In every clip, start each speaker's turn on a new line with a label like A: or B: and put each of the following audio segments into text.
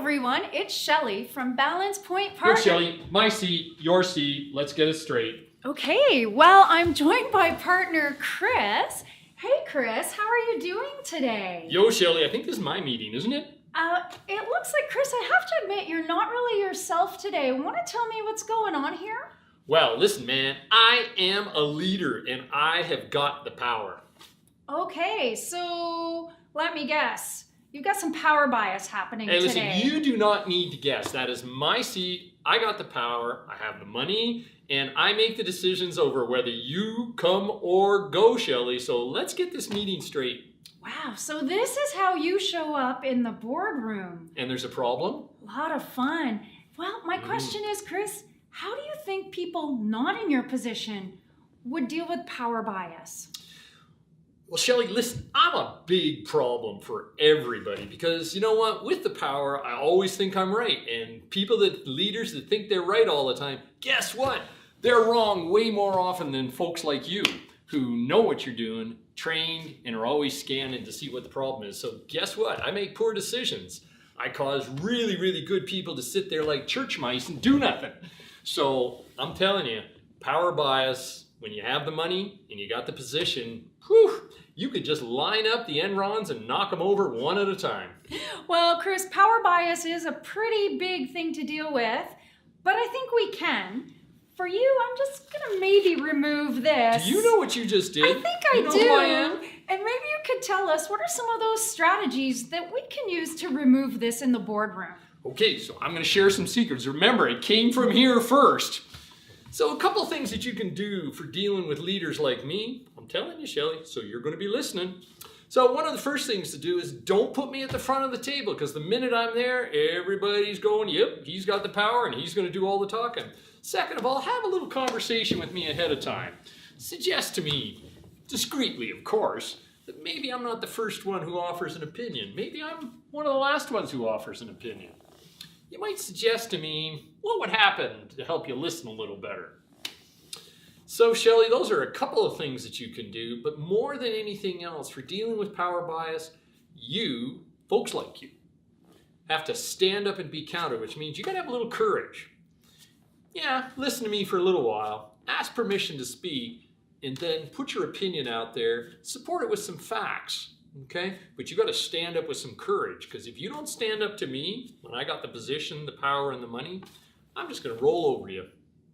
A: everyone, it's Shelly from Balance Point
B: Here,
A: Partner.
B: Shelly, my seat, your seat. Let's get it straight.
A: Okay, well, I'm joined by partner Chris. Hey Chris, how are you doing today?
B: Yo, Shelly, I think this is my meeting, isn't it?
A: It looks like, Chris, I have to admit, you're not really yourself today. Want to tell me what's going on here?
B: Well, listen, man, I am a leader and I have got the power.
A: Okay, so let me guess. You've got some power bias happening
B: Hey, listen,
A: today.
B: you do not need to guess. That is my seat. I got the power. I have the money. And I make the decisions over whether you come or go, Shelly. So let's get this meeting straight.
A: Wow, so this is how you show up in the boardroom.
B: And there's a problem?
A: A lot of fun. Well, my question is, Chris, how do you think people not in your position would deal with power bias?
B: Well, Shelly, listen, I'm a big problem for everybody because you know what? With the power, I always think I'm right. And leaders that think they're right all the time, guess what? They're wrong way more often than folks like you who know what you're doing, trained, and are always scanning to see what the problem is. So guess what? I make poor decisions. I cause really, really good people to sit there like church mice and do nothing. So I'm telling you, power bias, when you have the money and you got the position, whew, you could just line up the Enrons and knock them over one at a time.
A: Well, Chris, power bias is a pretty big thing to deal with, but I think we can. For you, I'm just gonna maybe remove this.
B: Do you know what you just did?
A: I think I
B: You know
A: do.
B: who I am?
A: And maybe you could tell us what are some of those strategies that we can use to remove this in the boardroom.
B: Okay, so I'm going to share some secrets. Remember, it came from here first. So a couple things that you can do for dealing with leaders like me. I'm telling you, Shelly, so you're going to be listening. So one of the first things to do is don't put me at the front of the table because the minute I'm there, everybody's going, yep, he's got the power and he's going to do all the talking. Second of all, have a little conversation with me ahead of time. Suggest to me, discreetly of course, that maybe I'm not the first one who offers an opinion. Maybe I'm one of the last ones who offers an opinion. You might suggest to me what would happen to help you listen a little better. So, Shelly, those are a couple of things that you can do, but more than anything else, for dealing with power bias, you, folks like you, have to stand up and be counted, which means you got to have a little courage. Yeah, listen to me for a little while, ask permission to speak, and then put your opinion out there, support it with some facts. Okay, but you got to stand up with some courage because if you don't stand up to me when I got the position, the power, and the money, I'm just going to roll over you.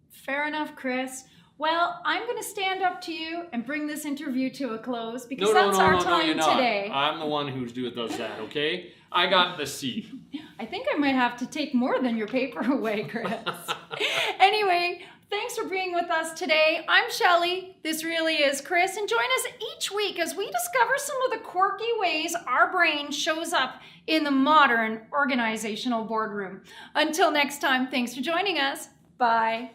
A: Fair enough, Chris. Well, I'm going to stand up to you and bring this interview to a close because that's our time
B: you're not.
A: today.
B: I'm the one who does that, okay? I got the seat.
A: I think I might have to take more than your paper away, Chris. Anyway, thanks for being with us today. I'm Shelly. This really is Chris. And join us each week as we discover some of the quirky ways our brain shows up in the modern organizational boardroom. Until next time, thanks for joining us. Bye.